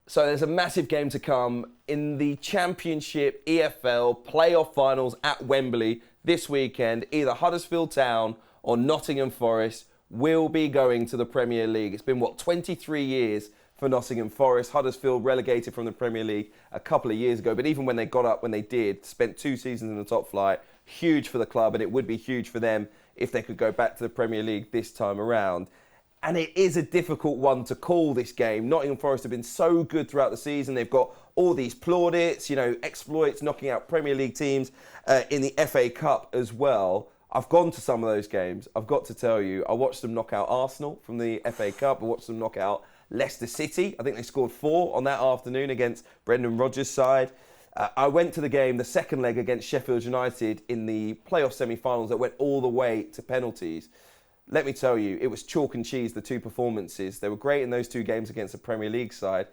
So there's a massive game to come in the Championship EFL playoff finals at Wembley this weekend. Either Huddersfield Town or Nottingham Forest will be going to the Premier League. It's been, 23 years for Nottingham Forest. Huddersfield relegated from the Premier League a couple of years ago, but even when they got up, when they did, spent 2 seasons in the top flight, huge for the club, and it would be huge for them if they could go back to the Premier League this time around. And it is a difficult one to call, this game. Nottingham Forest have been so good throughout the season. They've got all these plaudits, exploits, knocking out Premier League teams in the FA Cup as well. I've gone to some of those games. I've got to tell you, I watched them knock out Arsenal from the FA Cup. I watched them knock out Leicester City. I think they scored 4 on that afternoon against Brendan Rodgers' side. I went to the game, the second leg against Sheffield United in the playoff semi-finals that went all the way to penalties. Let me tell you, it was chalk and cheese, the 2 performances. They were great in those 2 games against the Premier League side.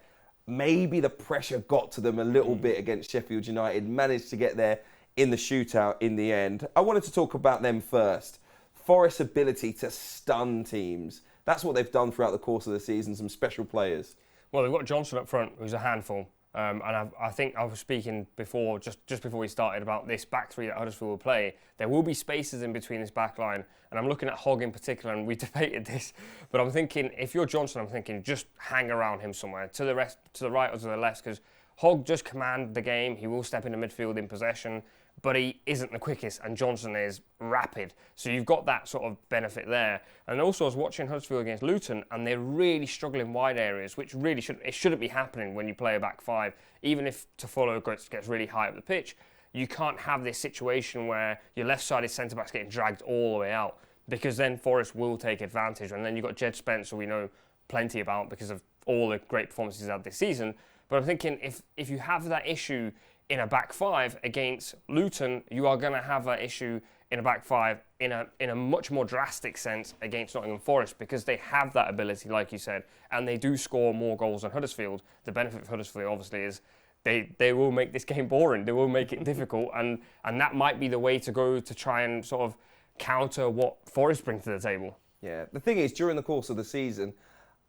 Maybe the pressure got to them a little bit against Sheffield United, managed to get there in the shootout in the end. I wanted to talk about them first. Forest's ability to stun teams. That's what they've done throughout the course of the season, some special players. Well, they've got Johnson up front, who's a handful. And I think I was speaking before, just before we started, about this back three that Huddersfield will play. There will be spaces in between this back line, and I'm looking at Hogg in particular, and we debated this, but I'm thinking, if you're Johnson, I'm thinking just hang around him somewhere, to the right or to the left, because Hogg just command the game. He will step into midfield in possession, but he isn't the quickest, and Johnson is rapid. So you've got that sort of benefit there. And also, I was watching Huddersfield against Luton, and they're really struggling wide areas, which really shouldn't be happening when you play a back five. Even if Toffolo gets really high up the pitch, you can't have this situation where your left-sided centre-back's getting dragged all the way out, because then Forest will take advantage. And then you've got Jed Spence, who we know plenty about because of all the great performances he's had this season. But I'm thinking, if you have that issue in a back five against Luton, you are going to have that issue in a back five in a much more drastic sense against Nottingham Forest, because they have that ability, like you said, and they do score more goals than Huddersfield. The benefit of Huddersfield, obviously, is they will make this game boring. They will make it difficult, and that might be the way to go to try and sort of counter what Forest bring to the table. Yeah, the thing is, during the course of the season,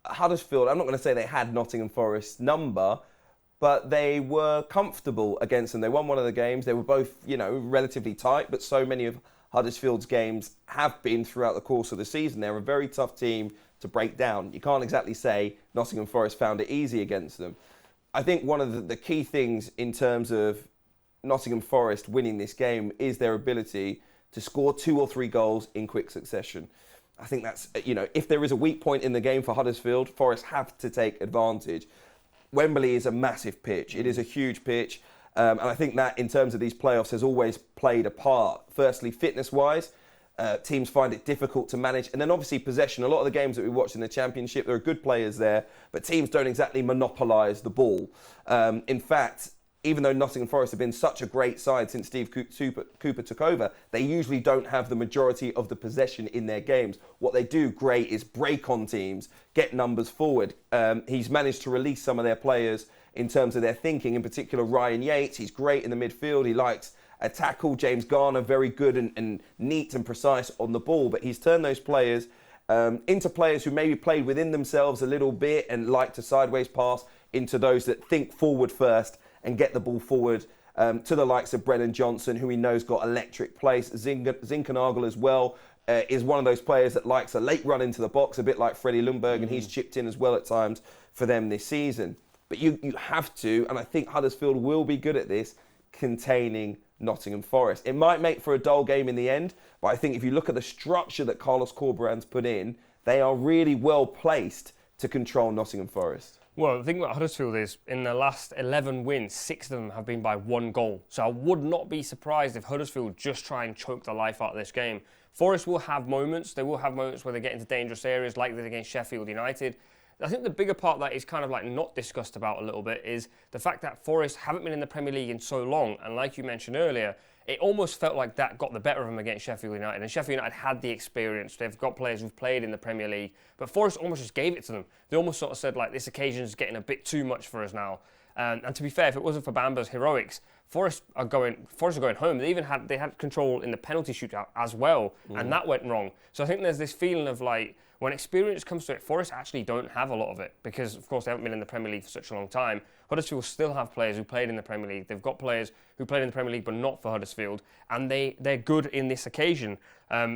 Huddersfield, I'm not going to say they had Nottingham Forest's number, but they were comfortable against them. They won one of the games. They were both, relatively tight, but so many of Huddersfield's games have been throughout the course of the season. They're a very tough team to break down. You can't exactly say Nottingham Forest found it easy against them. I think one of the key things in terms of Nottingham Forest winning this game is their ability to score 2 or 3 goals in quick succession. I think that's, if there is a weak point in the game for Huddersfield, Forest have to take advantage. Wembley is a massive pitch. It is a huge pitch. And I think that in terms of these playoffs has always played a part. Firstly, fitness-wise, teams find it difficult to manage. And then obviously possession. A lot of the games that we watch in the Championship, there are good players there, but teams don't exactly monopolise the ball. In fact, even though Nottingham Forest have been such a great side since Steve Cooper took over, they usually don't have the majority of the possession in their games. What they do great is break on teams, get numbers forward. He's managed to release some of their players in terms of their thinking, in particular Ryan Yates. He's great in the midfield. He likes a tackle. James Garner, very good and neat and precise on the ball, but he's turned those players into players who maybe played within themselves a little bit and like to sideways pass, into those that think forward first and get the ball forward to the likes of Brennan Johnson, who he knows got electric pace. Zinkernagel as well is one of those players that likes a late run into the box, a bit like Freddie Ljungberg, and he's chipped in as well at times for them this season. But you have to, and I think Huddersfield will be good at this, containing Nottingham Forest. It might make for a dull game in the end, but I think if you look at the structure that Carlos Corberán's put in, they are really well placed to control Nottingham Forest. Well, the thing about Huddersfield is, in the last 11 wins, 6 of them have been by 1 goal. So I would not be surprised if Huddersfield just try and choke the life out of this game. Forest will have moments. They will have moments where they get into dangerous areas, like they did against Sheffield United. I think the bigger part that is kind of like not discussed about a little bit is the fact that Forest haven't been in the Premier League in so long. And like you mentioned earlier, it almost felt like that got the better of them against Sheffield United. And Sheffield United had the experience. They've got players who've played in the Premier League. But Forest almost just gave it to them. They almost sort of said, like, this occasion is getting a bit too much for us now. And to be fair, if it wasn't for Bamba's heroics, Forest are going home. They had control in the penalty shootout as well, and that went wrong. So I think there's this feeling of like, when experience comes to it, Forest actually don't have a lot of it because, of course, they haven't been in the Premier League for such a long time. Huddersfield still have players who played in the Premier League. They've got players who played in the Premier League but not for Huddersfield, and they're good in this occasion.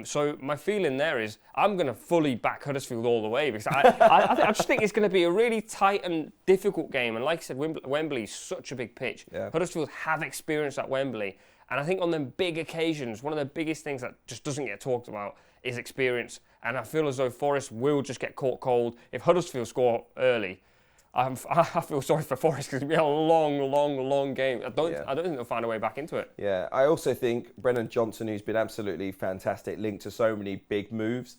So my feeling there is I'm going to fully back Huddersfield all the way because I just think it's going to be a really tight and difficult game. And like I said, Wembley is such a big pitch. Yeah. Huddersfield have experience at Wembley. And I think on them big occasions, one of the biggest things that just doesn't get talked about is experience. And I feel as though Forest will just get caught cold. If Huddersfield score early, I feel sorry for Forest because it'll be a long game. I don't think they'll find a way back into it. Yeah, I also think Brennan Johnson, who's been absolutely fantastic, linked to so many big moves.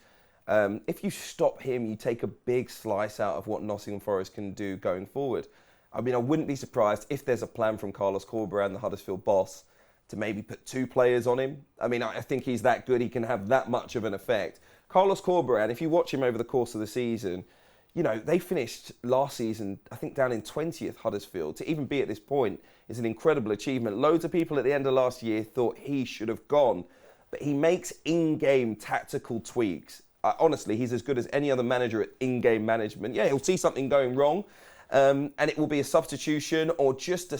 If you stop him, you take a big slice out of what Nottingham Forest can do going forward. I mean, I wouldn't be surprised if there's a plan from Carlos Corberán, the Huddersfield boss, to maybe put 2 players on him. I mean, I think he's that good. He can have that much of an effect. Carlos Corberán, if you watch him over the course of the season, you know, they finished last season, I think, down in 20th, Huddersfield. To even be at this point is an incredible achievement. Loads of people at the end of last year thought he should have gone, but he makes in-game tactical tweaks. Honestly, he's as good as any other manager at in-game management. Yeah, he'll see something going wrong, and it will be a substitution or just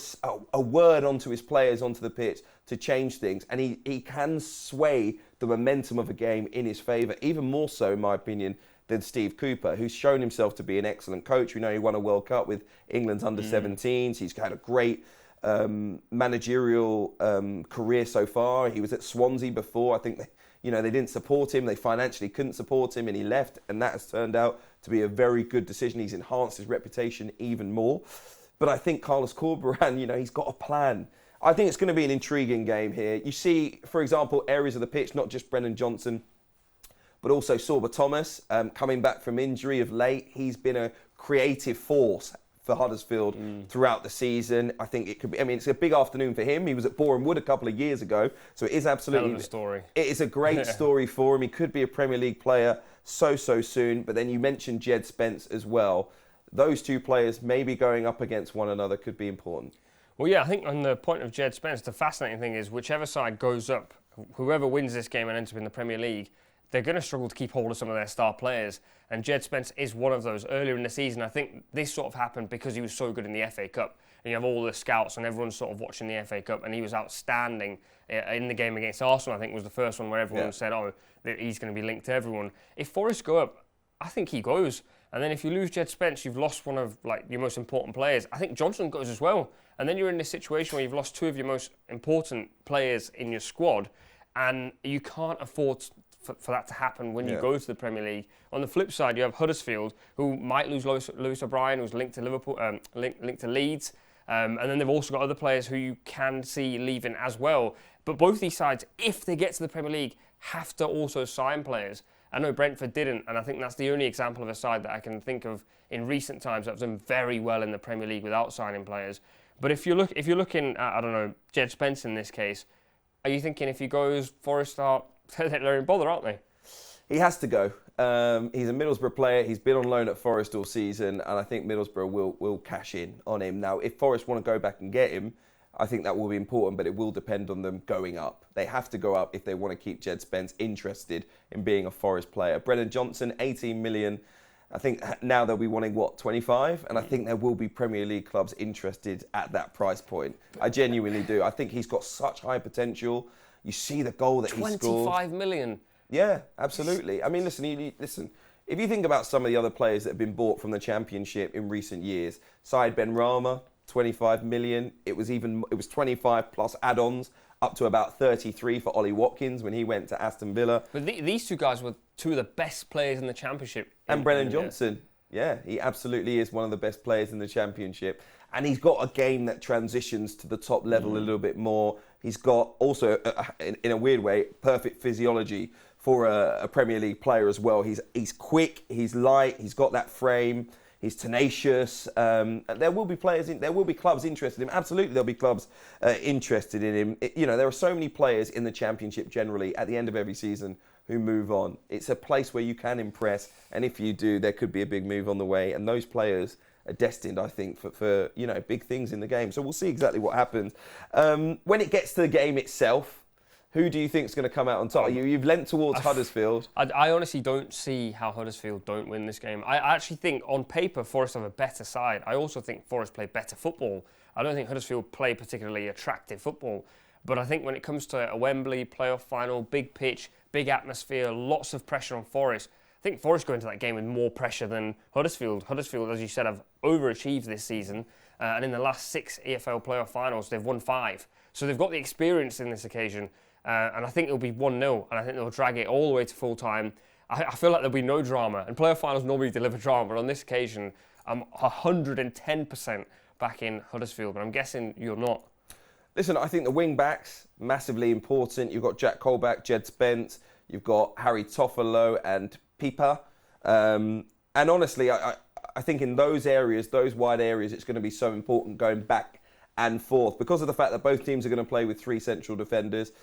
a word onto his players onto the pitch to change things. And he can sway the momentum of a game in his favour, even more so, in my opinion, than Steve Cooper, who's shown himself to be an excellent coach. We know he won a World Cup with England's under-17s. He's had a great managerial career so far. He was at Swansea before. I think they didn't support him. They financially couldn't support him, and he left. And that has turned out to be a very good decision. He's enhanced his reputation even more. But I think Carlos Corberán, he's got a plan. I think it's going to be an intriguing game here. You see, for example, areas of the pitch, not just Brennan Johnson, but also Sorba Thomas, coming back from injury of late. He's been a creative force for Huddersfield throughout the season. I think it could be, it's a big afternoon for him. He was at Boreham Wood a couple of years ago, so it is absolutely... Hell of a story. It is a great story for him. He could be a Premier League player so soon, but then you mentioned Jed Spence as well. Those 2 players maybe going up against one another could be important. Well, yeah, I think on the point of Jed Spence, the fascinating thing is whichever side goes up, whoever wins this game and ends up in the Premier League, they're going to struggle to keep hold of some of their star players. And Jed Spence is one of those. Earlier in the season, I think this sort of happened because he was so good in the FA Cup. And you have all the scouts and everyone's sort of watching the FA Cup, and he was outstanding in the game against Arsenal. I think was the first one where everyone said, that he's going to be linked to everyone. If Forest go up, I think he goes. And then if you lose Jed Spence, you've lost one of your most important players. I think Johnson goes as well. And then you're in this situation where you've lost 2 of your most important players in your squad, and you can't afford for that to happen when you go to the Premier League. On the flip side, you have Huddersfield, who might lose Lewis O'Brien, who's linked to Liverpool, linked to Leeds, and then they've also got other players who you can see leaving as well. But both these sides, if they get to the Premier League, have to also sign players. I know Brentford didn't, and I think that's the only example of a side that I can think of in recent times that have done very well in the Premier League without signing players. But if you're looking at, Jed Spence in this case, are you thinking if he goes, Forest are they're in bother, aren't they? He has to go. He's a Middlesbrough player. He's been on loan at Forest all season, and I think Middlesbrough will cash in on him. Now, if Forest want to go back and get him, I think that will be important, but it will depend on them going up. They have to go up if they want to keep Jed Spence interested in being a Forest player. Brennan Johnson, 18 million. I think now they'll be wanting, 25? And I think there will be Premier League clubs interested at that price point. I genuinely do. I think he's got such high potential. You see the goal that he scored. 25 million. Yeah, absolutely. I mean, listen. If you think about some of the other players that have been bought from the Championship in recent years, Said Benrahma, 25 million. It was 25 plus add-ons, up to about 33 for Ollie Watkins when he went to Aston Villa. But these 2 guys were 2 of the best players in the Championship. And Brennan Johnson. Yeah, he absolutely is one of the best players in the Championship. And he's got a game that transitions to the top level a little bit more. He's got also, in a weird way, perfect physiology for a Premier League player as well. He's quick, he's light, he's got that frame, he's tenacious. There will be clubs interested in him. Absolutely, there'll be clubs interested in him. There are so many players in the Championship generally at the end of every season who move on. It's a place where you can impress, and if you do, there could be a big move on the way. And those players are destined, I think, for big things in the game. So we'll see exactly what happens. When it gets to the game itself, Who do you think is going to come out on top? You've lent towards Huddersfield. I honestly don't see how Huddersfield don't win this game. I actually think on paper Forest have a better side. I also think Forest play better football. I don't think Huddersfield play particularly attractive football. But I think when it comes to a Wembley playoff final, big pitch, big atmosphere, lots of pressure on Forest, I think Forest go into that game with more pressure than Huddersfield. Huddersfield, as you said, have overachieved this season. And in the last 6 EFL playoff finals, they've won 5. So they've got the experience in this occasion. And I think it'll be 1-0, and I think they'll drag it all the way to full time. I feel like there'll be no drama, and playoff finals normally deliver drama, but on this occasion, I'm 110% backing Huddersfield, but I'm guessing you're not. Listen, I think the wing-backs, massively important. You've got Jack Colback, Jed Spence, you've got Harry Toffolo and Pipa. And honestly, I think in those areas, those wide areas, it's going to be so important going back and forth. Because of the fact that both teams are going to play with 3 central defenders,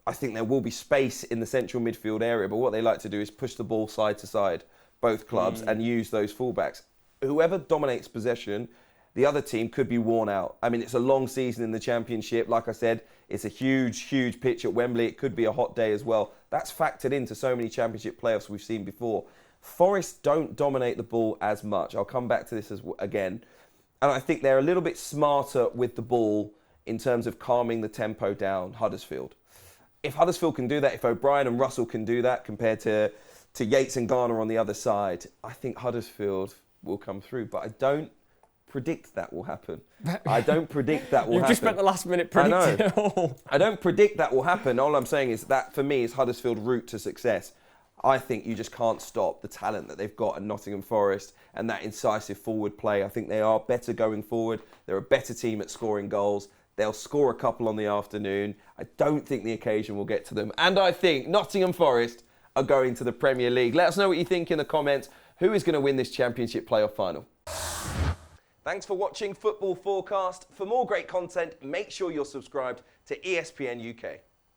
I think there will be space in the central midfield area, but what they like to do is push the ball side to side, both clubs, and use those fullbacks. Whoever dominates possession, the other team could be worn out. I mean, it's a long season in the Championship. Like I said, it's a huge, huge pitch at Wembley. It could be a hot day as well. That's factored into so many Championship playoffs we've seen before. Forest don't dominate the ball as much. I'll come back to this again. And I think they're a little bit smarter with the ball in terms of calming the tempo down, Huddersfield. If Huddersfield can do that, if O'Brien and Russell can do that compared to Yates and Garner on the other side, I think Huddersfield will come through. But I don't predict that will happen. I don't predict that will happen. You've just spent the last minute predicting it all. I don't predict that will happen. All I'm saying is that, for me, is Huddersfield's route to success. I think you just can't stop the talent that they've got at Nottingham Forest and that incisive forward play. I think they are better going forward. They're a better team at scoring goals. They'll score a couple on the afternoon. I don't think the occasion will get to them. And I think Nottingham Forest are going to the Premier League. Let us know what you think in the comments. Who is going to win this Championship playoff final? Thanks for watching Football Forecast. For more great content, make sure you're subscribed to ESPN UK.